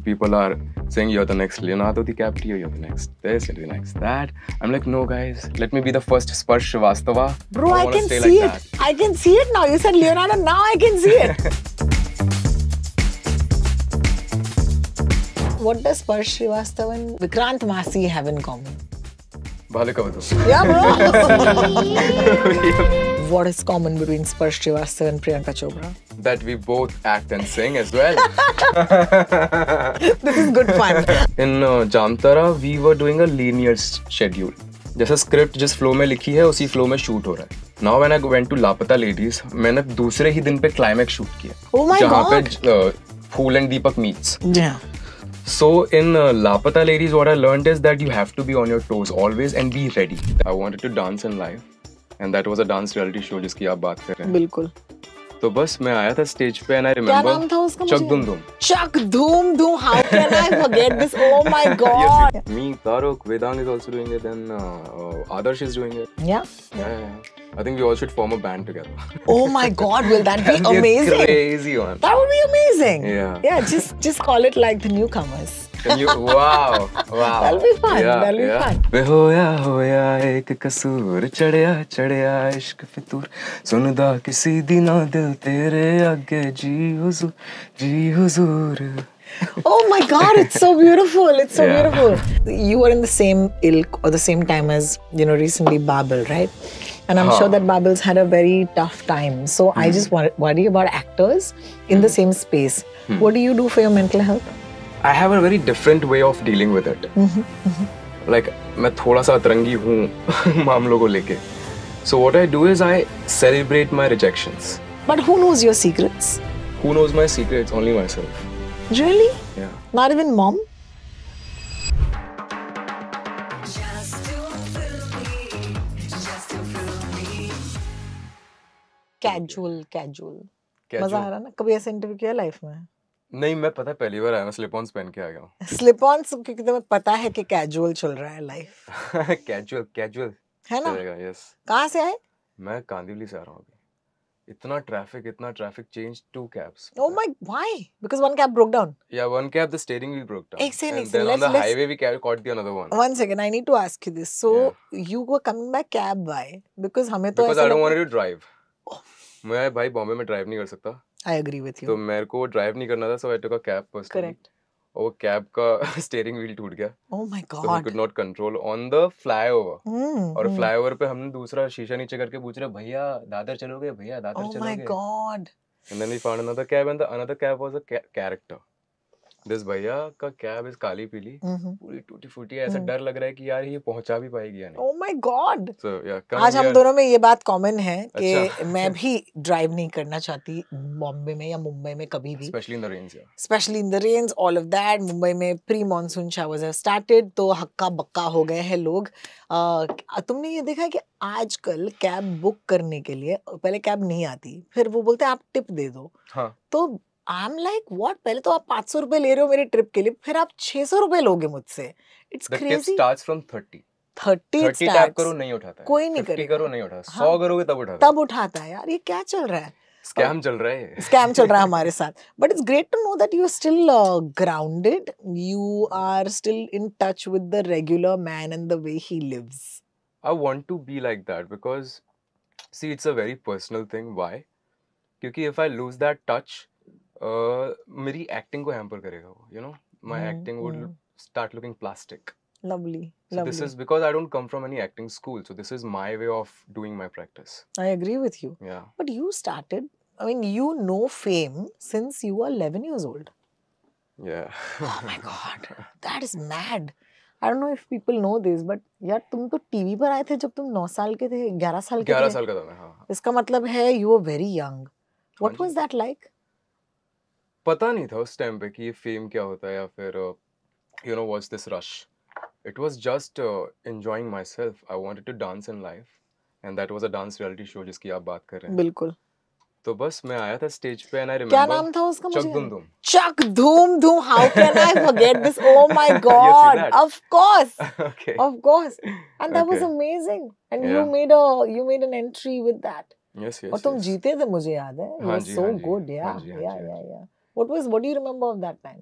people are saying you're the next Leonardo DiCaprio, you're the next this, you're the next that. I'm like, no guys, let me be the first Sparsh Srivastava. Bro, I wanna can stay see like it. I can see it now. You said Leonardo, now I can see it. What does Sparsh Srivastava and Vikrant Massey have in common? Bhale Kavadu. Yeah, bro. What is common between Sparsh Srivastava and Priyanka Chopra? That we both act and sing as well. This is good fun. In Jamtara, we were doing a linear schedule. जैसा script जिस flow में लिखी है उसी flow में shoot हो रहा है. Now when I went to Laapataa Ladies, मैंने दूसरे ही दिन पे क्लाइमैक्स शूट किया. Oh my जहाँ God. पे Phool and Deepak meets. Yeah. So in Lapata Ladies, what I learned is that you have to be on your toes always and be ready. I wanted to dance in live, and that was a dance reality show जिसकी आप बात कर रहे हैं. बिल्कुल. तो बस मैं आया था स्टेज पे and I क्या remember नाम था उसका? Chak Dum Dum. Chak Dum Dum. How can I forget this? Oh my God. Yes, me, Taruk, Vedang is also doing it, and Adarsh is doing it. Yeah. Yeah. I think we all should form a band together. Oh my God, will that be That'd be amazing? a crazy one. That would be amazing. Yeah. Yeah, just call it like the newcomers. Can you? Wow. That'll be fun. That'll be fun. वे होया एक कसूर चढ़या इश्क फितूर सुनदा किसी दी ना दिल तेरे आगे जी हुजूर. Oh my God, it's so beautiful. It's so Yeah. beautiful. You were in the same ilk or the same time as, recently Babel, right? And I'm sure that Babel's had a very tough time. So I just worry about actors in the same space. What do you do for your mental health? I have a very different way of dealing with it. Like मैं थोड़ा सा अतरंगी हूँ मामलों को लेके. So what I do is I celebrate my rejections. But who knows your secrets? Who knows my secrets? Only myself. Really? Yeah. Not even mom? Casual. मजा आ रहा है ना? कभी ऐसा इंटरव्यू किया लाइफ में? नहीं, मैं पता है पहली बार आया, मैं स्लिप ऑन्स पहन के आ गया हूँ. स्लिप ऑन क्योंकि तुम्हें पता है कि कैजुअल चल रहा है लाइफ. कैजुअल है ना? चलेगा. यस. कहाँ से आए? मैं कांदिवली से आ रहा हूँ अभी. इतना traffic change 2 cabs. Oh my, why? Because one cab broke down. Yeah, one cab the steering wheel broke down. एक second, And then on the let's- highway we caught the another one. One second, I need to ask you this. So you were coming by cab by? Because हमें तो Because ऐसा I don't लगता- want to drive. मैं भाई बॉम्बे में drive नहीं कर सकता. I agree with you. तो मेरे को ड्राइव नहीं करना था, so I took a cab personally. Correct. और कैब का स्टीयरिंग व्हील टूट गया. Oh my So we God. could not control on the flyover. और Hmm. फ्लाईओवर पे हमने दूसरा शीशा नीचे करके पूछ रहे भैया दादर चलोगे. Oh my God. And then we found another cab and the another cab was a character. This भैया का कैब इस काली पीली पूरी टूटी फूटी है. ऐसा डर लग रहा है कि यार ये पहुंचा भी पाएगी या नहीं. Oh my God. So yeah, आज हम दोनों में ये बात कॉमन है कि अच्छा. मैं भी ड्राइव नहीं करना चाहती बॉम्बे में या मुंबई में कभी भी. especially in the rains. Yeah. Especially in the rains, all of that. Mumbai में pre monsoon showers have started, तो हक्का बक्का हो गए हैं लोग. तुमने ये देखा है कि आजकल कैब बुक करने के लिए पहले कैब नहीं आती, फिर वो बोलते हैं आप टिप दे दो. हाँ. तो आई एम लाइक व्हाट, पहले तो आप 500 रुपए ले रहे हो मेरे ट्रिप के लिए, फिर आप 600 रुपए लोगे मुझसे. It's The tip crazy. starts from 30. 30 tap करो नहीं उठाता है. कोई नहीं 50 करेगा. करो नहीं उठाता. हाँ. 100 करोगे तब उठाता है. तब उठाता है. यार ये क्या चल रहा है? स्कैम चल रहा है. स्कैम चल रहा है हमारे साथ. But it's great to know that you are still grounded, you are still in touch with the regular man and the way he lives. I want to be like that because see it's a very personal thing. Why? क्योंकि if I lose that touch, मेरी acting को hamper करेगा वो. You know, my acting would start looking plastic. Lovely. So this is because I don't come from any acting school. So this is my way of doing my practice. I agree with you. Yeah. But you started, I mean, you know fame since you were 11 years old. Yeah. Oh my God, that is mad. I don't know if people know this, but यार तुम तो TV पर आए थे जब तुम 9 साल के थे, 11 साल के 11 थे. साल का था मैं. हाँ. इसका मतलब है you were very young. What हाँ was that like? पता नहीं था उस टाइम पे कि ये फेम क्या होता है या फिर you know what's this rush. It was just enjoying myself. I wanted to dance in life, and that was a dance reality show जिसकी आप बात कर रहे हैं. बिल्कुल. तो बस मैं आया था स्टेज पे and I क्या remember नाम था उसका? Chak मुझे Dum Dum. Chak Dum Dum. How can I forget this? Oh my God. that? Of course. Okay. Of course. And that was Okay. amazing. And Yeah. you made an entry with that. Yes. और तुम yes. जीते थे, मुझे याद है. You हाँ were ji, so हाँ जी. good. Yeah. हाँ जी, हाँ Yeah, जी, yeah, yeah. What do you remember of that time?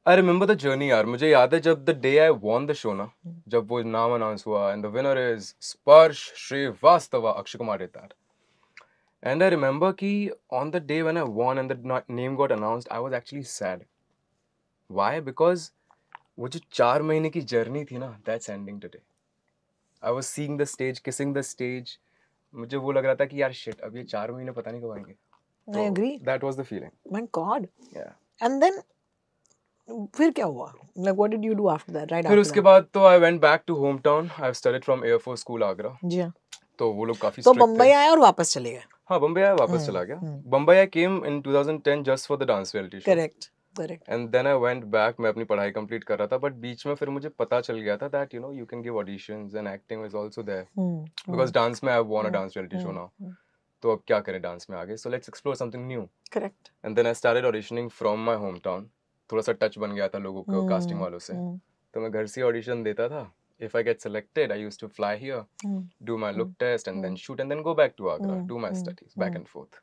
I remember the journey यार, मुझे याद है जब the day I won the show ना, जब वो नाम अनाउंस हुआ एंड द विनर इज स्पर्श Srivastava, Akshay Kumar did that. And I remember कि on the day when I won and the name got announced, I was actually sad. Why? Because वो जो 4 महीने की जर्नी थी ना, that's ending today. I was seeing the stage, kissing the stage. मुझे वो लग रहा था कि यार shit, अब ये 4 महीने पता नहीं कब आएंगे. I agree. That was the feeling. My God. Yeah. And then फिर क्या हुआ? Like what did you do after that? Right फिर after उसके that? बाद तो I went back to hometown. I've studied from Air Force School Agra. जी हाँ. तो वो लोग काफी तो strict बम्बई थे. आए और वापस चले गए. हाँ, बम्बई आया, वापस चला गया. Bombay I came in 2010 just for the dance reality show. Correct. Correct. And then I went back. मैं अपनी पढ़ाई कंप्लीट कर रहा था, बट बीच में फिर मुझे पता चल गया था that you know you can give auditions and acting is also there. Because dance में I won a dance reality show now. तो अब क्या करें डांस में आगे? So let's explore something new. Correct. And then I started auditioning from my hometown. थोड़ा सा touch बन गया था लोगों को कास्टिंग वालों से. तो मैं घर से ऑडिशन देता था. If I get selected, I used to fly here, do my look test, and then shoot, and then go back to Agra, do my studies, back and forth.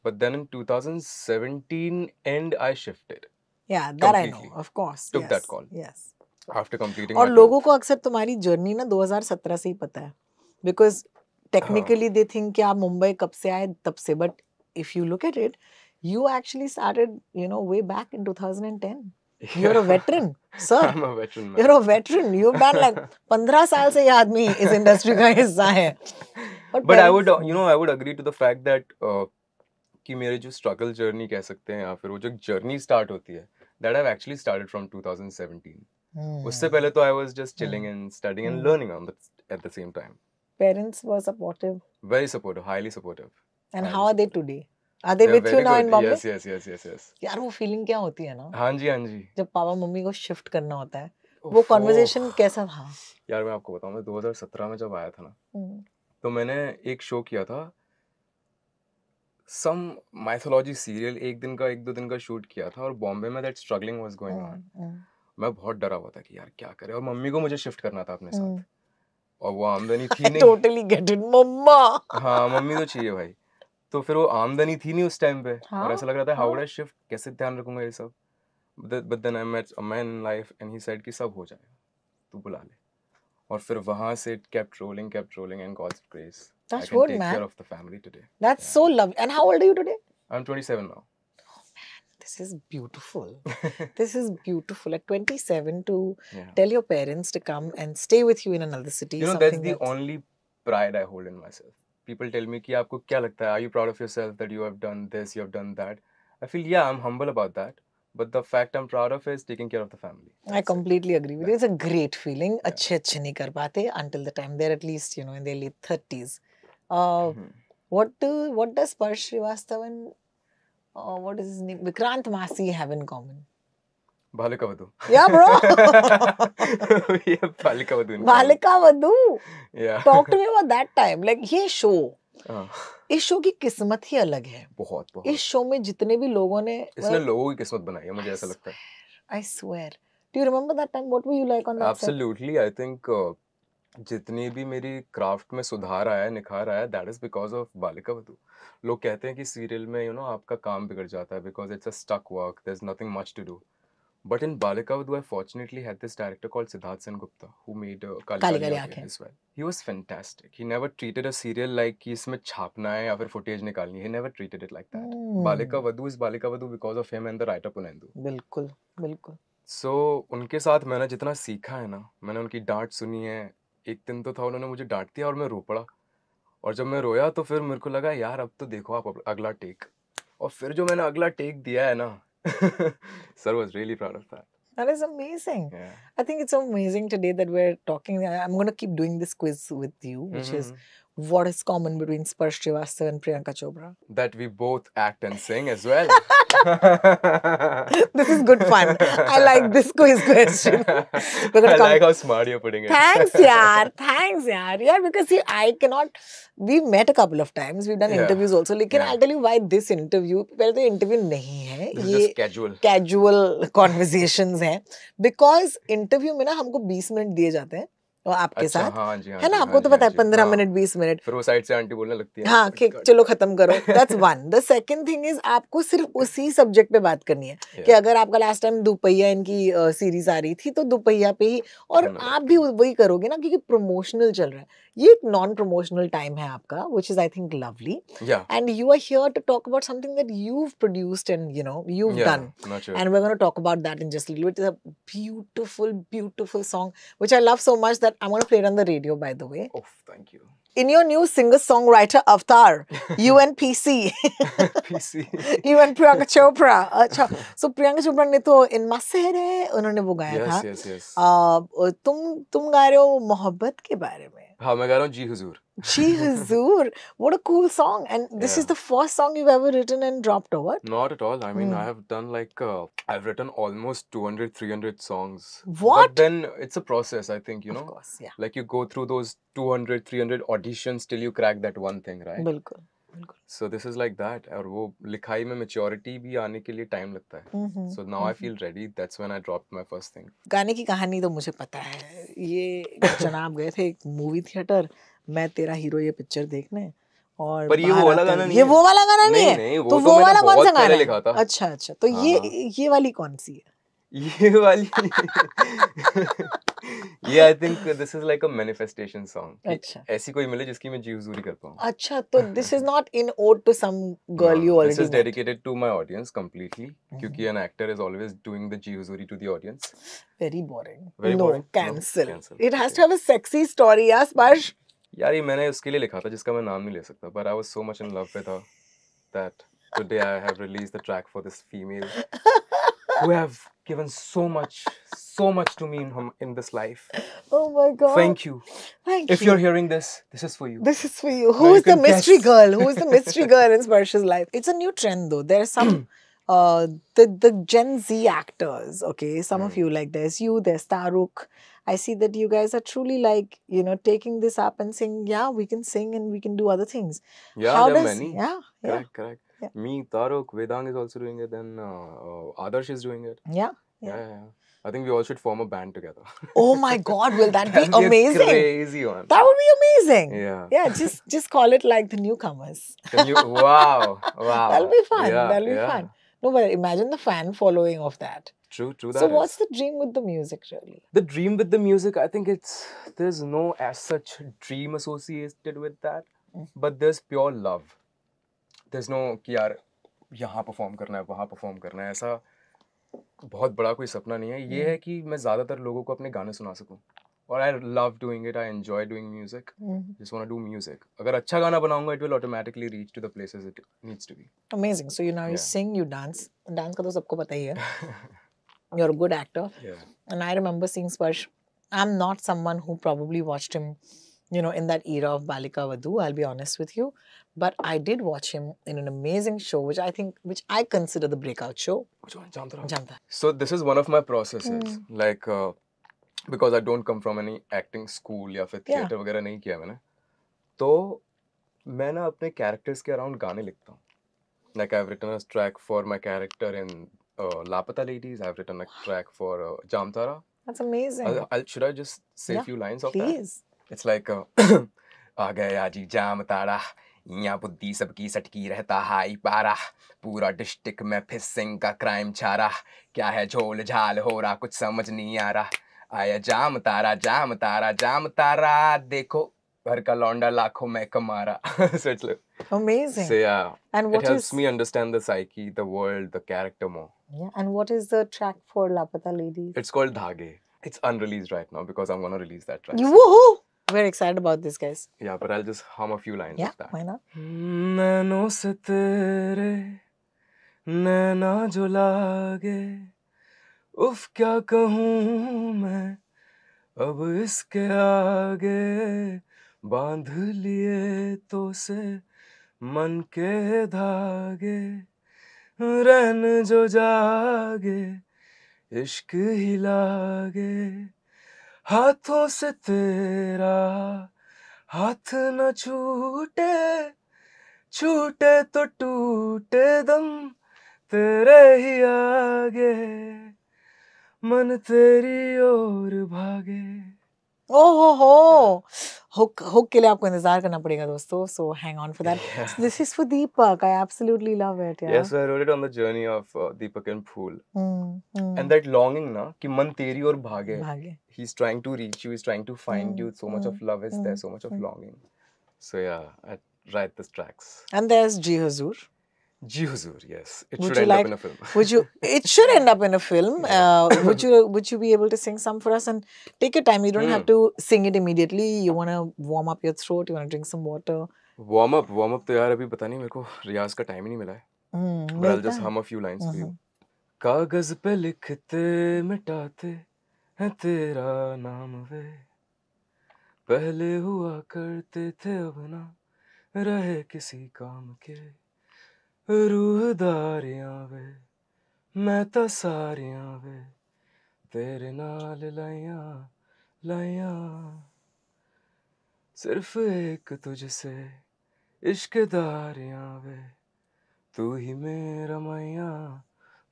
But then in 2017 end, I shifted. Yeah, that I know, Completely. of course. Took yes. that call. Yes. After completing और my लोगों 12th. को अक्सर तुम्हारी journey ना 2017 से ही पता है. Because technically they think कि आप मुंबई कब से आए तब से, but if you look at it, you actually started, you know, way back in 2010. You're a veteran, sir. I'm a veteran man. You're a veteran. You've done like 15 साल से ये आदमी इस इंडस्ट्री का हिस्सा है. But I would, you know, I would agree to the fact that कि मेरे जो struggle journey कह सकते हैं या फिर वो जो journey start होती है, that I've actually started from 2017. उससे पहले तो I was just chilling and studying and learning at the same time. Parents were supportive. Very supportive, highly supportive. And Highly how are they supportive. today? Are they They're with you very now good. in Bombay? Yes. यार वो feeling क्या होती है ना हाँ जी, हाँ जी. जब पापा मम्मी को शिफ्ट करना होता है, वो कॉन्वर्सेशन कैसा था? यार मैं आपको बताऊं, मैं 2017 में जब आया था ना, तो मैंने एक शो किया था, सम माइथोलॉजी सीरियल, एक दो दिन का शूट किया था, और बॉम्बे में that struggling was going on. मैं बहुत डरा हुआ था कि यार क्या करें, और मम्मी को मुझे शिफ्ट करना था अपने साथ, और वो आमदनी थी नहीं. टोटली गेट इट मम्मा. हाँ, मम्मी तो चाहिए भाई. तो फिर वो आमदनी थी नहीं उस टाइम पे, और ऐसा लग रहा था हाउ वुड आई शिफ्ट, कैसे ध्यान रखूंगा ये सब. But then I met a man in life and he said कि सब हो जाएगा, तू बुला ले. और फिर वहां से it kept rolling and God's grace. That's I can good, take man. care of the family today. That's so lovely. And how old are you today? I'm 27 now. This is beautiful. This is beautiful. At 27 to Yeah. tell your parents to come and stay with you in another city. You know, that's the only pride I hold in myself. People tell me कि आपको क्या लगता है? Are you proud of yourself that you have done this, you have done that? I feel, yeah, I'm humble about that. But the fact I'm proud of is taking care of the family. I completely agree with you. It's a great feeling. अच्छे नहीं कर पाते until the time they're at least, you know, in their late 30s. What does Sparsh Srivastav and what is his name? Vikrant Masi have in common? Bhalika Vadhu. Yeah, bro. Yeah, Bhalika Vadhu. Bhalika Vadhu. Yeah. Talk to me about that time. Like ये show. इस show की किस्मत ही अलग है. बहुत. इस show में जितने भी लोगों ने इसने लोगों की किस्मत बनाई है, मुझे ऐसा लगता है. I swear. Do you remember that time? What were you like on that set? Absolutely. I think जितनी भी मेरी क्राफ्ट में सुधार आया है, निखार आया है, that is because of Balika Vadhu. लोग कहते हैं कि सीरियल में you know आपका काम बिगड़ जाता है because it's a stuck work, there's nothing much to do. But in Balika Vadhu, I fortunately had this director called Siddharth Sengupta who made Kali Kali Aankhein as well. He was fantastic. He never treated a serial like कि इसमें छापना है या फिर footage निकालनी है. He never treated it like that. Balika Vadhu is Balika Vadhu because of him and the writer Punendu. बिल्कुल. So उनके साथ मैंने जितना सीखा है ना, मैंने उनकी डांट सुनी है. एक दिन तो था उन्होंने मुझे डांट दिया और मैं रो पड़ा. और जब मैं रोया तो फिर मेरे को लगा यार अब तो देखो आप अगला टेक. और फिर जो मैंने अगला टेक दिया है ना, Sir was really proud of that. That is amazing. Yeah. I think it's so amazing today that we're talking. I'm going to keep doing this quiz with you, which is what is common between Sparsh Srivastav and Priyanka Chopra? That we both act and sing as well. This is good fun. I like this quiz question. I like how smart you're putting it. Thanks, yaar. Yeah, because see, I cannot. We've met a couple of times. We've done interviews also. Lekin I'll tell you why this interview. पहले तो interview नहीं है. This is just casual. Casual conversations हैं. Because interview में ना हमको 20 minute दिए जाते हैं. और आपके अच्छा साथ, हाँ जी हाँ है ना? जी आपको हाँ तो जी हाँ पता है जी 15 हाँ मिनट 20 मिनट। फिर वो साइड से आंटी बोलने लगती है हाँ कि कट चलो खत्म करो, that's one. The second thing is आपको सिर्फ उसी सब्जेक्ट पे बात करनी है कि या अगर आपका लास्ट टाइम दुपहिया इनकी सीरीज आ रही थी तो दुपहिया पे ही, और होने आप लगती भी है वही करोगे ना क्योंकि प्रमोशनल चल रहा है। ये एक नॉन प्रमोशनल टाइम है आपका, which is I think lovely, या and you are here to talk about something that you've produced and you've या done, nurtured and we're going to talk about that in just a little bit. It's a beautiful song which I love so much that I'm going to play it on the radio, by the way. oh thank you In your new singer-songwriter avatar, you and PC, PC you and Priyanka Chopra. अच्छा, so Priyanka Chopra ने तो इन मसेरे उन्होंने वो गाया था। yes yes तुम गा रहे हो मोहब्बत के बारे में। हाँ मैं गा रहा हूँ जी हुजूर Ji Huzoor, what a cool song! And this is yeah the first song you've ever written and dropped, or what? not at all I mean I Hmm. have done like I've written almost 200 300 songs but What? then it's a process I think you Of know course, yeah. like you go through those 200 300 auditions till you crack that one thing right बिल्कुल, बिल्कुल। so this is like that और वो लिखाई में maturity भी आने के लिए time लगता है हम्म, so now I feel ready that's when I dropped my first thing गाने की कहानी तो मुझे पता है। ये जनाब गए थे एक मूवी थिएटर, मैं तेरा हीरो ये पिक्चर देखने, और पर ये वो बाहर वाला आते गाना नहीं ये है वो वाला गाना नहीं नहीं है। नहीं तो वो तो वो मैंने वाला कौन सा बहुत गाना पहले है? लिखा था अच्छा अच्छा, तो हाँ हाँ ये वाली कौन सी है? ये वाली ये I think this is like a manifestation song कि अच्छा ऐसी कोई मिले जिसकी मैं जी हुजूरी कर पाऊँ अच्छा, तो this is not in odd to some No, girl you no, this already is met. dedicated to my audience completely. क्योंकि an actor is always doing the Ji Huzuri to the audience. Very boring. Very नो, boring? No, cancel. cancel. It has Okay. To have a sexy story यार स्पर्श। यार ये मैंने उसके लिए लिखा था जिसका मैं नाम नहीं ले सकता. But I was so much in love with her that today I have released the track for this female who have given so much to me in this life. Oh my god. Thank you. Thank If you. you're hearing this, this is for you. This is for you. Now Who you is the can mystery guess. girl? Who is the mystery girl in Sparsh's life? It's a new trend though. There's some the Gen Z actors, okay? Some of you, like there's you, there's Taruk. I see that you guys are truly like, taking this up and saying, yeah, we can sing and we can do other things. Yeah, How there are does many. yeah, yeah, Correct. yeah, Me, Taruk, Vedang is also doing it. Then Adarsh is doing it. yeah, yeah. Yeah. I think we all should form a band together. Oh my God, will that be That'll be a amazing? crazy one. That would be amazing. Yeah. Yeah, just call it like the newcomers. Wow. That'll be fun. Yeah, That'll be fun. No, but imagine the fan following of that. True So that what's is. the dream with the music really? The dream with the music, I think there's no as such dream associated with that, but there's pure love. There's no कि यार यहाँ perform करना है वहाँ perform करना है ऐसा बहुत बड़ा कोई सपना नहीं है ये है कि मैं ज़्यादातर लोगों को अपने गाने सुना सकूं और I love doing it I enjoy doing music just want to do music अगर अच्छा गाना बनाऊंगा it will automatically reach to the places it needs to be Amazing. So you Yeah. sing, you dance. Dance का तो सबको पता ही है. You're a good actor. Yeah. And I remember seeing Sparsh. I'm not someone who probably watched him, in that era of Balika Vadhu, I'll be honest with you. But I did watch him in an amazing show, which I consider the breakout show. Which one? Janta. Janta. So this is one of my processes like because I don't come from any acting school या फिर theater वगैरह नहीं किया मैंने तो मैं ना अपने characters के around गाने लिखता हूँ like I've written a track for my character in Lapata Ladies I've written a track for Jamtara. That's amazing. Should I just say a few lines of please. that? It's like आ गया जी जाम तारा यहाँ बुद्धि सबकी सटकी रहता high पारा पूरा district में fishing का crime छारा क्या है झोल झाल हो रहा कुछ समझ नहीं आ रहा आया जाम तारा जाम तारा जाम तारा देखो घर का लौंडा लाखों में कमा रहा so it's like, amazing. So yeah, and it helps me understand the psyche, the world, the character more. Yeah, and what is the track for Lapata Ladies? It's called Dhage. It's unreleased right now because I'm gonna release that track. Woohoo! We're excited about this, guys. Yeah, but I'll just hum a few lines of that. Yeah, why not? नैनों से तेरे नैना जो लागे उफ क्या कहूँ मैं अब इसके आगे बांध लिए तो से मन के धागे रैन जो जागे इश्क ही लागे हाथों से तेरा हाथ न छूटे छूटे तो टूटे दम तेरे ही आगे मन तेरी ओर भागे ओहो हो, हुक के लिए आपको इंतजार करना पड़ेगा दोस्तों, so hang on for that. Yeah. So this is for Deepak. I absolutely love it, yeah. Yes, so I wrote it on the journey of Deepak and Phool. Hmm. And that longing na कि मन तेरी ओर भागे. भागे. He's trying to reach you, he's trying to find you. So much of love is there, so much of longing. So yeah, I write these tracks. And there's Ji Huzur. Ji Huzur, yes. It Would should you end like- up in a film. Would you? It should end up in a film. Would you be able to sing some for us? And take your time. You don't have to sing it immediately. You wanna warm up your throat. You wanna drink some water. Warm up तो यार अभी पता नहीं मेरे को रियाज का time ही नहीं मिला है. But I'll just hum a few lines for you. कागज पे लिखते मिटाते हैं तेरा नाम वे, पहले हुआ करते थे अब ना रहे किसी काम के, रूहदारियां वे मैं तो सारियां वे तेरे नाल लाइयां लाइयां, सिर्फ एक तुझसे इश्क दारियां वे तू ही मेरा मैया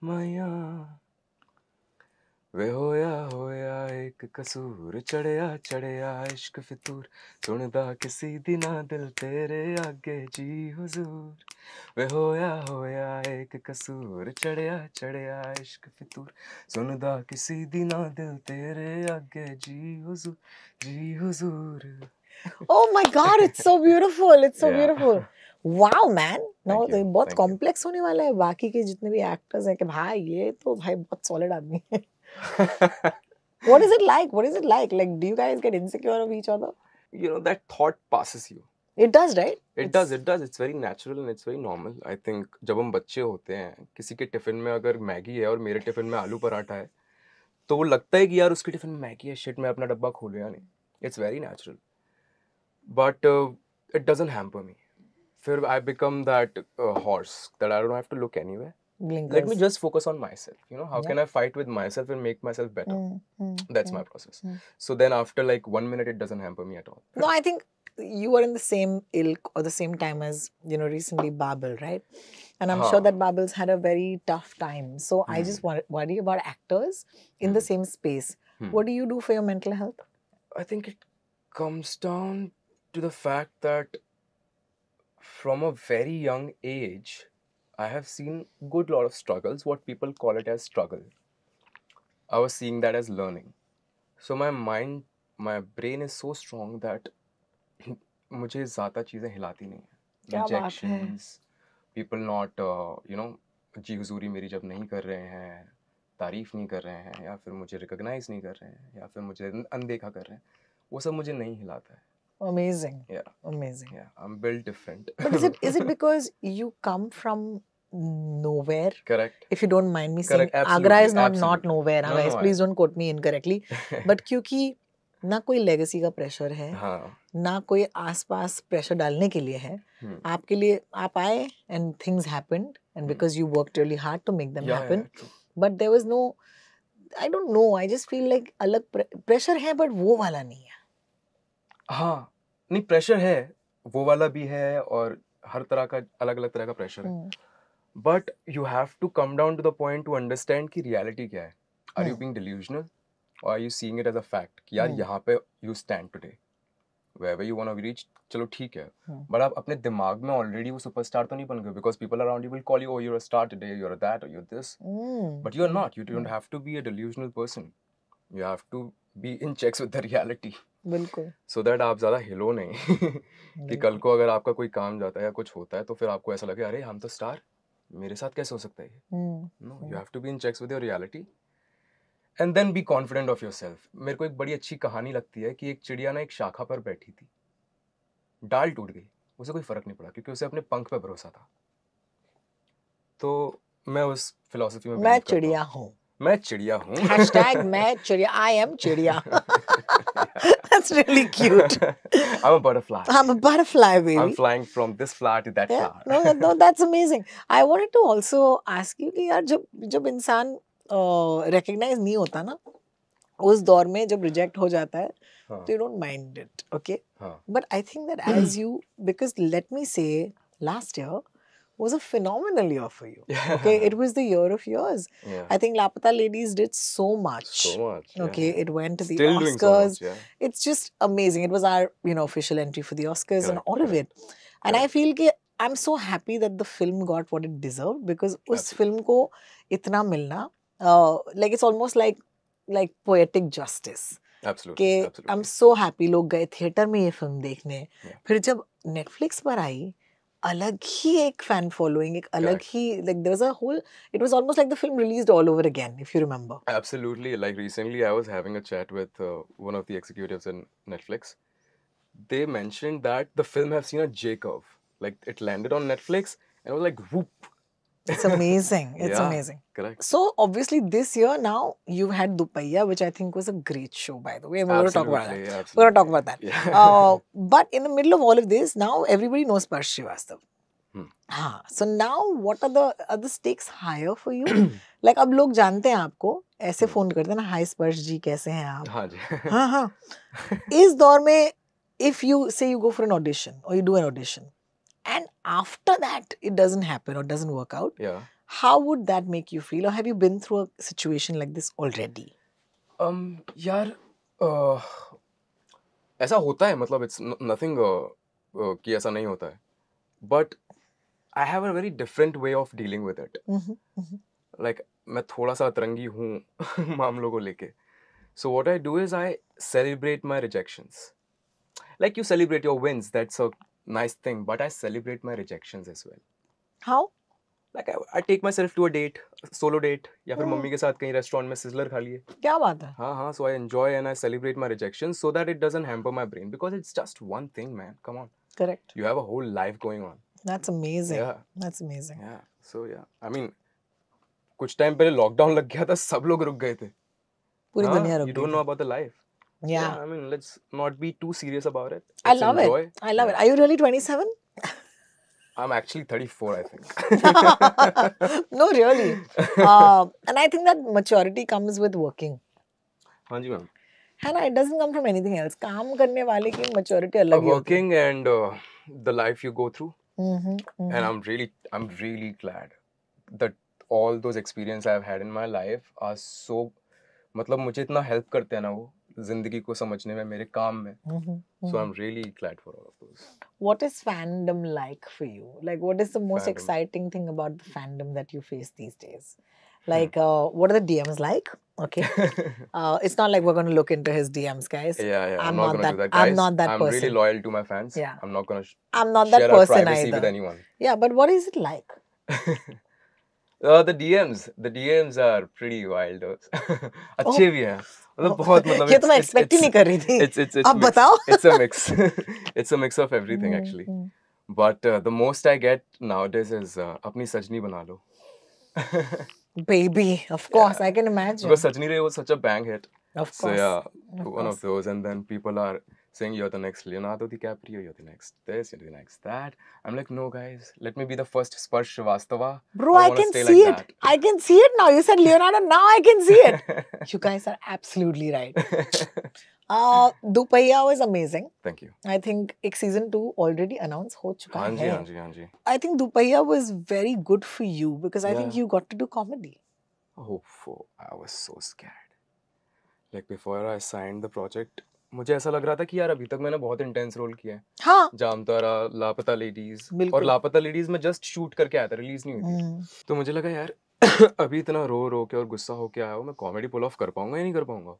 मैया, वे होया एक कसूर चढ़िया चढ़िया इश्क फितूर सुनदा किसी दिना दिल तेरे आगे जी हुजूर, वे होया एक कसूर चढ़िया चढ़िया इश्क फितूर सुनदा किसी दिना दिल तेरे आगे जी हुजूर. Oh my God! It's so beautiful. It's so Yeah. beautiful. Wow, man. No, Thank तो you, बहुत thank you. कॉम्प्लेक्स होने वाला है. बाकी के जितने भी एक्टर्स हैं कि भाई ये तो भाई बहुत सॉलिड आदमी है. What is it like? What is it like? Like, do you guys get insecure of each other? You know, that thought passes you. It does, right? It does. It's very natural and it's very normal. I think जब हम बच्चे होते हैं, किसी के tiffin में अगर Maggi है और मेरे टिफिन में आलू पराठा है, तो वो लगता है कि यार उसके टिफिन में मैगी है, शिट मैं अपना डब्बा खोलूं या नहीं. It's very natural. But it doesn't hamper me. फिर I become that horse that I don't have to look anywhere. Blinkers. Let me just focus on myself. You know, how Yeah. can I fight with myself and make myself better? That's my process. mm. So then after like 1 minute, it doesn't hamper me at all. No, I think you were in the same ilk or the same time as, you know, recently Babel, right? And I'm sure that Babel's had a very tough time. So I just worry about actors in the same space. What do you do for your mental health? I think it comes down to the fact that from a very young age, I have seen good lot of struggles, what people call it as struggle. I was seeing that as learning. So my mind, my brain is so strong that मुझे ज़्यादा चीज़ें हिलाती नहीं हैं. क्या बात है? Rejections, people not, you know, जी हुजूरी मेरी जब नहीं कर रहे हैं, तारीफ नहीं कर रहे हैं, या फिर मुझे रिकॉग्नाइज नहीं कर रहे हैं, या फिर मुझे अनदेखा कर रहे हैं, वो सब मुझे नहीं हिलाता है. Amazing. Yeah. Amazing. Yeah, I'm built different. But is it because you come from nowhere? Correct. If you don't mind me saying, Correct. Absolutely. Agra is not Absolutely. nowhere. No, guys, no, please don't quote me incorrectly. But क्योंकि ना कोई legacy का pressure है, हाँ. ना कोई आसपास pressure डालने के लिए है. आपके लिए आप आए and things happened and because you worked really hard to make them happen. Yeah, true. But there was no, I don't know, I just feel like अलग प्रेशर है but वो वाला नहीं है. हाँ, नहीं प्रेशर है, वो वाला भी है और हर तरह का अलग-अलग तरह का प्रेशर है. But you have to come down to the point to understand कि reality क्या है. Are you being delusional or are you seeing it as a fact कि यार यहाँ पे you stand today, wherever you want to reach, चलो ठीक है. But आप अपने दिमाग में already वो superstar तो नहीं बन गए because people around you will call you, oh you're a star today, you're that or you're this. But you're not. You don't have to be a delusional person. You have to be in checks with the reality. बिल्कुल. So that आप ज़्यादा हिलो नहीं कि कल को अगर आपका कोई काम जाता है या कुछ होता है तो फिर आपको ऐसा लगे अरे हम तो स्टार, मेरे साथ कैसे हो सकता है ये. No, you have to be in checks with your reality and then be confident of yourself. मेरे को एक बड़ी अच्छी कहानी लगती है कि एक चिड़िया ना एक शाखा पर बैठी थी, डाल टूट गई, उसे कोई फर्क नहीं पड़ा क्योंकि उसे अपने पंख पे भरोसा था. तो मैं उस फिलॉसफी में मैं चिड़िया हूँ. मैं चिड़िया हूँ. Hashtag मैं चिड़िया. I am चिड़िया. That's really cute. I'm a butterfly. I'm a butterfly, baby. I'm flying from this flower to that flower. No, that's amazing. I wanted to also ask you कि यार जब इंसान recognize नहीं होता ना, उस दौर में जब reject हो जाता है, तो you don't mind it, okay? But I think that as you, because let me say, last year was a phenomenal year for you. Okay, Yeah. it was the year of yours. Yeah. I think Lapata Ladies did so much. So much. Yeah, Okay, yeah. it went to the Still doing so Oscars. much. Yeah. It's just amazing. It was our, official entry for the Oscars and Correct. all of Correct. it. And I Correct. feel कि I'm so happy that the film got what it deserved because उस Absolutely. film को इतना मिलना, like it's almost like poetic justice. Absolutely. कि Absolutely. I'm so happy लोग गए theatre में ये फिल्म देखने. Yeah. फिर जब नेटफ्लिक्स पर आई, अलग ही एक फैन फॉलोइंग, एक अलग Correct. He, like there was a whole, it was almost like the film released all over again, if you remember. Absolutely. Like recently, I was having a chat with one of the executives in Netflix. They mentioned that the film have seen a J curve. Like it landed on Netflix and it was like whoop. It's amazing. It's Yeah, amazing. correct. So obviously this year now you've had Dupaiya, which I think was a great show, by the way. And we're going to talk about that. Absolutely. We're going to talk about that. Yeah. But in the middle of all of this, now everybody knows Sparsh Srivastava. Hmm. So now what are the stakes higher for you? Like अब लोग जानते हैं आपको, ऐसे phone करते हैं ना, हाय स्पर्श जी कैसे हैं आप? हाँ जी. हाँ. इस दौर में, if you say you go for an audition or you do an audition, and after that it doesn't happen or doesn't work out, Yeah. how would that make you feel? Or have you been through a situation like this already? यार ऐसा होता है, मतलब it's nothing कि ऐसा नहीं होता है, but I have a very different way of dealing with it. Like मैं थोड़ा सा अतरंगी हूँ मामलों को लेके. So what I do is I celebrate my rejections. Like you celebrate your wins, that's a nice thing, but I celebrate my rejections as well. How? Like I take myself to a date, solo date, या फिर mummy के साथ कहीं restaurant में sizzler खा लिए. क्या बात है? हाँ, so I enjoy and I celebrate my rejections so that it doesn't hamper my brain, because it's just one thing, man. Come on. Correct. You have a whole life going on. That's amazing. Yeah. That's amazing. Yeah. So yeah, I mean, कुछ time पहले lockdown लग गया था, सब लोग रुक गए थे. पूरी दुनिया रुक You गई don't थी. know about the life. Yeah. I mean, let's not be too serious about it. I Let's love enjoy. it. I love it. Are you really 27? I'm actually 34, I think. No, really. And I think that maturity comes with working. हाँ जी ma'am. है ना, it doesn't come from anything else. काम करने वाले की maturity अलग ही होती है. Working and the life you go through. Mm-hmm. And I'm really glad that all those experiences I've had in my life are so, मतलब मुझे इतना help करते हैं ना वो जिंदगी को समझने में, मेरे काम में. So I'm really glad for all of those. What is fandom like for you? Like, what is the most Fandom. exciting thing about the fandom that you face these days? Like, what are the DMs like? Okay. It's not like we're going to look into his DMs, guys. Yeah. I'm I'm not not gonna that- do that, guys. I'm not that I'm person. really loyal to my fans. Yeah. I'm not gonna I'm not that share our person privacy either. with anyone. Yeah, but what is it like? The DMs are pretty wild. अच्छे भी हैं. मतलब बहुत, मतलब ये तो मैं expect ही नहीं कर रही थी. It's अब mixed. बताओ. It's a mix. It's a mix of everything actually. But the most I get nowadays is अपनी सजनी बना लो. Baby, of course, I can imagine. Because Sajni Ray was such a bang hit. Of So course. yeah, Of one course. of those, and then people are saying you're the next Leonardo DiCaprio, you're the next this, you're the next that. I'm like, no guys, let me be the first Sparsh Srivastava. Bro, I wanna can stay see like it. I can see it now. You said Leonardo, now I can see it. You guys are absolutely right. Dupaiya was amazing. Thank you. I think एक season 2 already announced हो चुका हाँ जी, है. हाँ जी, हाँ जी. I think Dupaiya was very good for you because I think Yeah. you got to do comedy. Oh, I was so scared. Like before I signed the project, मुझे ऐसा लग रहा था कि यार अभी तक मैंने बहुत इंटेंस रोल किया है. हाँ. जामतारा, लापता लेडीज, बिल्कुल. और लापता लेडीज में जस्ट शूट करके आया था, रिलीज नहीं हुई थी. तो मुझे लगा यार अभी इतना रो के और गुस्सा होके आया हूँ, मैं कॉमेडी पुल ऑफ कर पाऊंगा या नहीं कर पाऊंगा.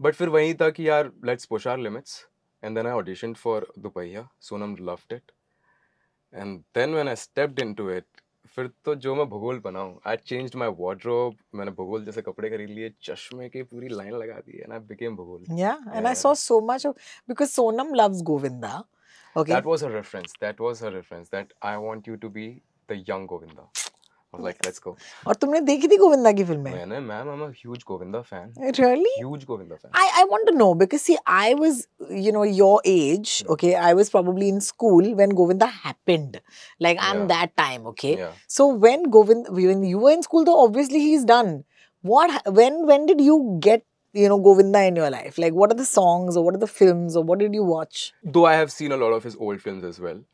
बट फिर वही था कि यार let's push our limits, and then I auditioned for Dupahiya. Sonam loved it, and then when I stepped into it, फिर तो जो मैं भूगोल बना हूँ. आई चेंज्ड माय वार्डरोब, मैंने भूगोल जैसे कपड़े खरीद लिए, चश्मे की पूरी लाइन लगा दी, एंड आई बिकेम भूगोल. Yeah, and I saw so much of, because Sonam loves Govinda. Okay. That was her reference. That I want you to be the young Govinda. I was like, let's go. और तुमने देखी थी गोविंदा की फिल्में? मैंने, ma'am, I'm a huge Govinda fan. Really? Huge Govinda fan. I want to know because see, I was, your age, okay? I was probably in school when Govinda happened. Like, I'm Yeah. that time, okay? Yeah. So when you were in school, though, obviously he's done. When did you get, Govinda in your life? Like, what are the songs or what are the films or what did you watch? Though I have seen a lot of his old films as well.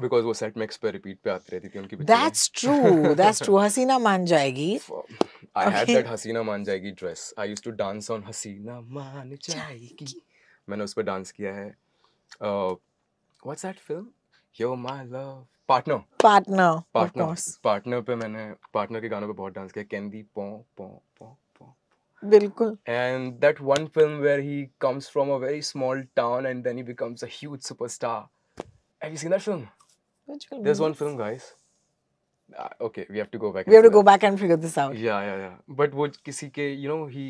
Because वो set max पे repeat पे आती रहती थी उनकी पिक्चरें. That's true. हसीना मान जाएगी. I had Okay. that हसीना मान जाएगी dress. I used to dance on हसीना मान जाएगी. मैंने उस पर डांस किया है. What's that film? You're my love. Partner. Partner, of Partner. course. Partner पे मैंने partner के गानों पे बहुत डांस किया. Candy pom pom pom pom. बिल्कुल. And that one film where he comes from a very small town and then he becomes a huge superstar. Have you seen that film? Which film There's is one this? film, guys. Okay, we have to go back. We have and to see go that. back and figure this out. Yeah. But वो किसी के, you know, he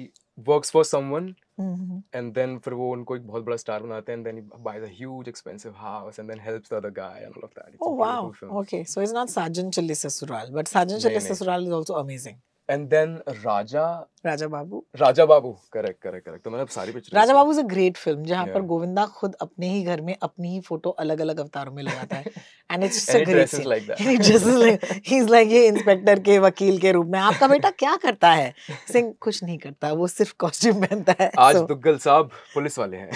works for someone Mhm. and then फिर वो उनको एक बहुत बड़ा star बनाते हैं and then he buys a huge expensive house and then helps the other guy and all of that. It's Oh a beautiful wow. film. Okay, so it's not Sajan Chilli Sasural, but Sajan Chilli नहीं. Sasural is also amazing. And then Raja Babu. Correct. तो मैंने अब सारी picture Raja Babu is a great film जहाँ पर Yeah. Govinda खुद अपने ही घर में अपनी ही फोटो अलग-अलग अवतारों में लगाता है and it's just And a he great dresses scene. like that. And he dresses like he's like ये इंस्पेक्टर के वकील के रूप में आपका बेटा क्या करता है? सिंह कुछ नहीं करता, वो सिर्फ कॉस्ट्यूम पहनता है. आज So दुग्गल साहब पुलिस वाले हैं.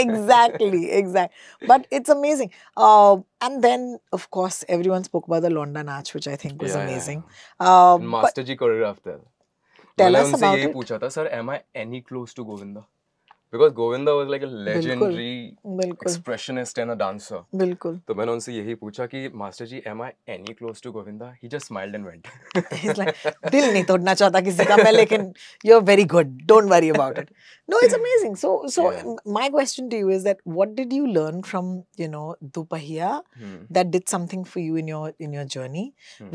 exactly. But it's amazing. And then of course everyone spoke about the Londa Nach, which I think was Yeah. amazing. And But Master Ji choreographed that. tell मैंने us उनसे about यही it. पूछा था, sir, am I any close to Govinda? Because Govinda was like a legendary बिल्कुल expressionist and a dancer. बिल्कुल. तो मैंने उनसे यही पूछा कि Master Ji, am I any close to Govinda? He just smiled and went. He's like, दिल नहीं तोड़ना चाहता किसी का मैं, लेकिन you're very good. Don't worry about it. No, it's amazing. So Yeah. my question to you is that what did you learn from, you know, Dupahiya that did something for you in your journey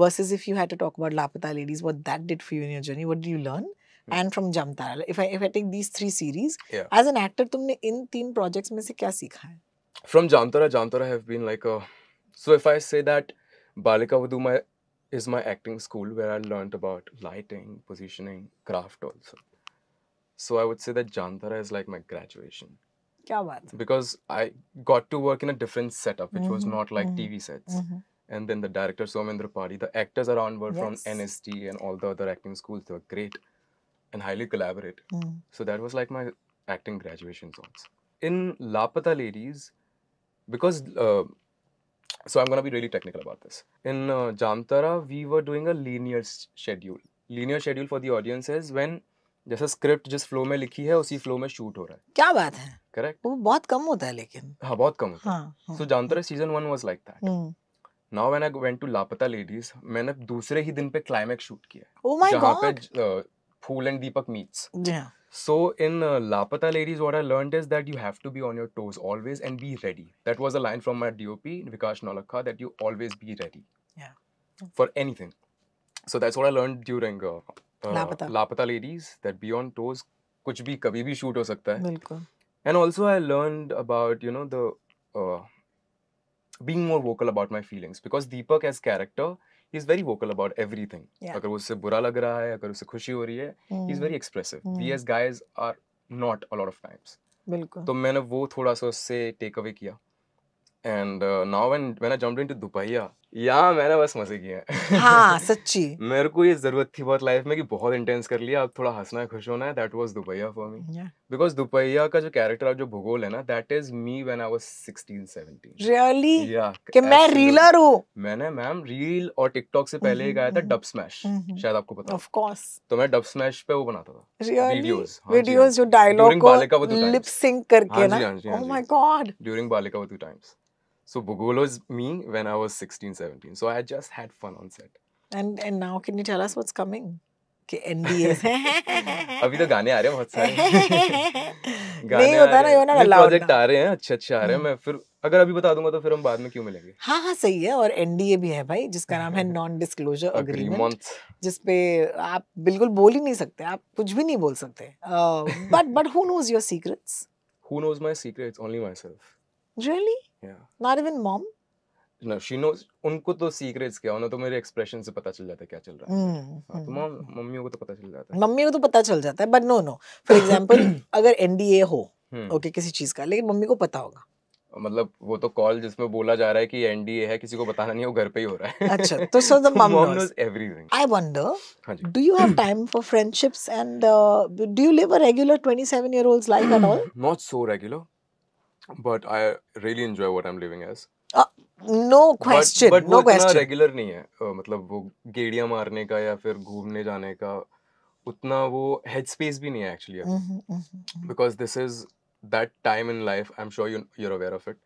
versus if you had to talk about Lapata Ladies, what that did for you in your journey? What did you learn? And from Jamtara, if I take these 3 series, Yeah. as an actor, तुमने इन 3 projects में से क्या सीखा है? From Jamtara have been like a... So if I say that Balika Vadhu is my acting school where I learned about lighting, positioning, craft also. So I would say that Jamtara is like my graduation. क्या बात है? Because I got to work in a different setup, which was not like TV sets. And then the director, Somendra Padi, the actors around were from Yes. NST and all the other acting schools. They were great and highly collaborative. So that was like my acting graduation songs. In Lapata Ladies, because so I'm gonna be really technical about this. In Jamtara, we were doing a linear schedule. Linear schedule for the audience is when जैसा script जिस flow में लिखी है उसी flow में shoot हो रहा है. क्या बात है? करेक्ट. वो बहुत कम होता है लेकिन. हाँ, बहुत कम होता है. हाँ. So Jamtara season 1 was like that. Now when I went to Lapata Ladies, मैंने दूसरे ही दिन पे क्लाइमैक्स शूट किया. Oh my जहाँ God. पे Phool and Deepak meets. Yeah. So in Lapata Ladies, what I learned is that you have to be on your toes always and be ready. That was a line from my DOP, Vikash Nolakha, that you always be ready. Yeah. For anything. So that's what I learned during Lapata Ladies, that be on toes. कुछ भी कभी भी shoot हो सकता है. बिल्कुल. And also I learned about, you know, the being more vocal about my feelings, because Deepak as character, he's very vocal about everything. Yeah. अगर उससे बुरा लग रहा है, अगर उससे खुशी हो रही है, he's very expressive. We as guys are not a lot of times. बिल्कुल. तो मैंने वो थोड़ा सा उससे टेक अवे किया. And now when I jumped into Dupahiya, यहाँ मैंने बस मजे किए हैं. हाँ, सच्ची. मेरे को ये जरूरत थी बहुत लाइफ में कि बहुत इंटेंस कर लिया, अब थोड़ा हंसना है, खुश होना है. That was Dupahiya for me. Yeah. Because Dupahiya का जो कैरेक्टर जो भूगोल है ना, that is me when I was 16-17. Really? Yeah. कि मैं absolutely. रीलर हूँ. मैंने मैम रील और टिकटॉक से पहले एक आया था डब स्मैश, शायद आपको पता हो. Of course. तो मैं डब स्मैश पे वो बनाता था. Really? वीडियोस. वीडियोस जो डायलॉग During को Balika Vadhu times. Lip sync करके ना. हाँ जी. Oh my God. During Balika Vadhu times. So Bhugol was me when I was 16-17. So I just had fun on set. And now can you tell us what's coming? कि NDAs हैं. अभी तो गाने आ रहे हैं बहुत सारे. नहीं होता ना, you're not allowed. प्रोजेक्ट आ रहे हैं, अच्छे आ रहे हैं. मैं फिर अगर अभी बता दूंगा तो फिर हम बाद में क्यों मिलेंगे. हाँ सही है. और NDA भी है भाई, जिसका नाम है नॉन डिस्क्लोजर अग्रीमेंट, जिसपे आप बिल्कुल बोल ही नहीं सकते, आप कुछ भी नहीं बोल सकते. But who knows your secrets? Who knows my secrets? Only myself. Really? Yeah. Not even mom? No, she knows. उनको तो सीक्रेट्स क्या, उन्हें तो मेरे एक्सप्रेशन से पता चल जाता है क्या चल रहा है. हाँ, तो मम्मियों को तो पता चल जाता है. मम्मी को तो पता चल जाता है, बट नो फॉर एग्जांपल अगर NDA हो ओके किसी चीज का, लेकिन मम्मी को पता होगा. मतलब वो तो कॉल जिसमें बोला जा रहा है कि NDA है, किसी को बताना नहीं है, वो घर पे ही हो रहा है. अच्छा, तो so the mom knows everything. I wonder, हाँ जी. do you have time for friendships and do you live a regular 27-year-old's life at all? Not so regular, but I really enjoy what I'm living as. No but question, but वो no इतना question. Regular नहीं है, मतलब वो गेड़ियां मारने का या फिर घूमने जाने का उतना वो हेड स्पेस भी नहीं है एक्चुअली अभी, because this is that time in life, I am sure you're aware of it,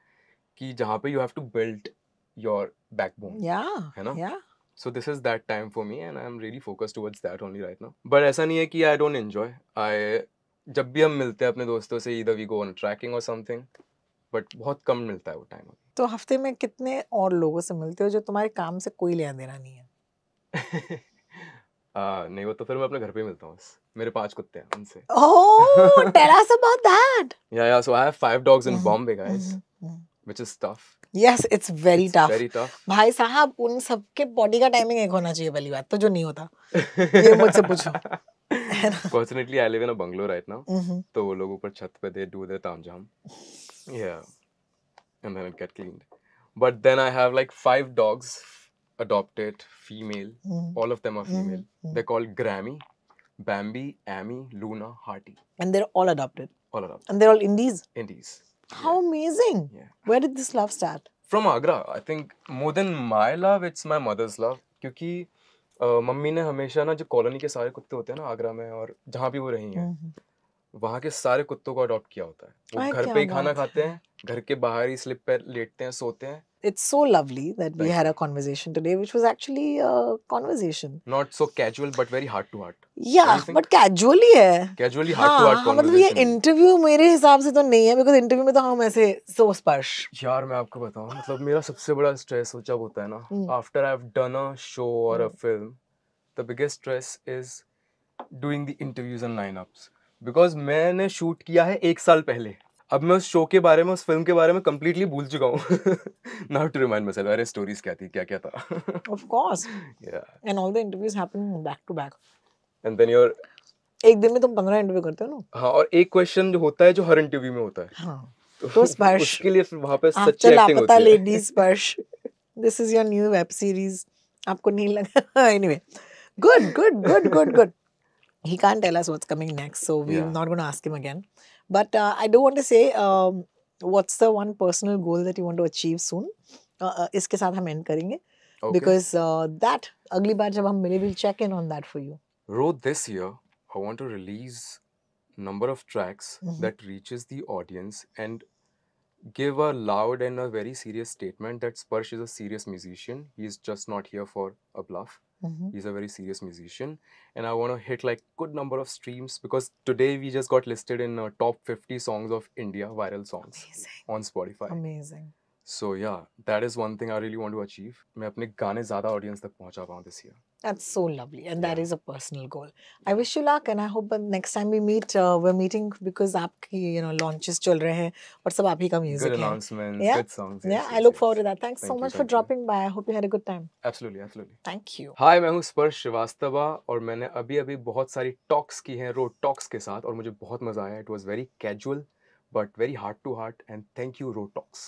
कि जहाँ पे you have to build your backbone, या है ना? या So this is that time for me and I'm really focused towards that only right now. But ऐसा नहीं है कि I don't enjoy. जब भी हम मिलते हैं अपने दोस्तों से, either we go on trekking or something, but बहुत कम मिलता है वो टाइम तो हफ्ते में कितने और लोगों से मिलते हो जो तुम्हारे काम से कोई लेना देना नहीं है? अभी। नहीं, वो तो फिर मैं अपने घर पे ही मिलता हूँ बस। मेरे 5 कुत्ते हैं, उनसे। Oh, tell us about that. Yeah, so I have 5 dogs in Bombay, guys, which is tough. Yes, it's very It's tough. very tough. भाई साहब, उन सबके बॉडी का टाइमिंग एक होना चाहिए, पहली बात तो, जो नहीं होता। ये मुझसे पूछो, है ना? Fortunately, I live in a bungalow right now. Mhm. तो वो लोग ऊपर छत पे they do their तामझाम. Yeah, and then it get cleaned. But then I have like 5 dogs, adopted, female. All of them are female. They're called Grammy, Bambi, Amy, Luna, Hearty. And they're all adopted. All adopted. And they're all Indies. Indies. How amazing. Yeah. Where did this love start? From Agra. I think more than my love, it's my mother's love. क्योंकि mummy ने हमेशा ना जो colony के सारे कुत्ते होते हैं ना आगरा में और जहाँ भी वो रही हैं, वहाँ के सारे कुत्तों को अडॉप्ट किया होता है। वो अरे घर क्या पे ही खाना बात खाते है। हैं, घर के बाहर ही स्लिप पे लेटते हैं, सोते हैं। It's so lovely that we Thank had you. a conversation today, which was actually a conversation. Not so casual, but very heart to heart. Yeah, Don't you think? but casually है। Casually heart to heart हाँ, मतलब ये conversation हुई। Interview मेरे हिसाब से तो नहीं है, because इंटरव्यू में तो हम ऐसे सो स्पर्श। यार मैं आपको बताऊं, मतलब मेरा सबसे बड़ा स्ट्रेस जब होता है ना, after I have done a show और a film, the biggest stress is doing the interviews and lineups, because मैंने शूट किया है 1 साल पहले। अब मैं उस शो के बारे में, उस फिल्म के बारे में कंप्लीटली भूल चुका हूँ। Now to remind myself, अरे स्टोरीज क्या थी, क्या क्या था। Of course. Yeah. And all the interviews happen back to back. And then you're, एक दिन में तुम 15 इंटरव्यू करते हो ना? हाँ, और एक क्वेश्चन जो होता है जो हर इंटरव्यू में होता है, हाँ, तो स्पर्श। उसके लिए फिर वहाँ पे सच्ची चल एक्टिंग लापता होती है। लेडीज स्पर्श। This is your new web series. आपको नहीं लगा? Anyway, good. He can't tell us what's coming next, so we're Yeah. not going to ask him again. But I do want to say, what's the one personal goal that you want to achieve soon? इसके साथ हम end करेंगे, Okay. because that अगली बार जब हम मिले, we'll check in on that for you. Wrote this year, I want to release number of tracks that reaches the audience and give a loud and a very serious statement that Sparsh is a serious musician. He's just not here for a bluff. He's a very serious musician, and I want to hit like good number of streams, because today we just got listed in top 50 songs of India, viral songs. Amazing. On Spotify. Amazing. So yeah, that is one thing I really want to achieve. मैं अपने गाने ज़्यादा audience तक पहुंचा पाऊँ this year. That's so lovely, and that Yeah. is a personal goal. I wish you luck, and I hope next time we meet, we're meeting because आपकी launches चल रहे हैं और सब आप ही का music Good है. announcements, Yeah. good songs. Yeah, Yes, I yes, look yes. forward to that. Thanks so Thank you, much for thank you. dropping by. I hope you had a good time. Absolutely, absolutely. Thank you. हाय, मैं हूँ स्पर्श श्रीवास्तवा और मैंने अभी अभी बहुत सारी talks की हैं रोड टॉक्स के साथ और मुझे बहुत मजा आया. It was very casual but very heart to heart, and thank you road talks.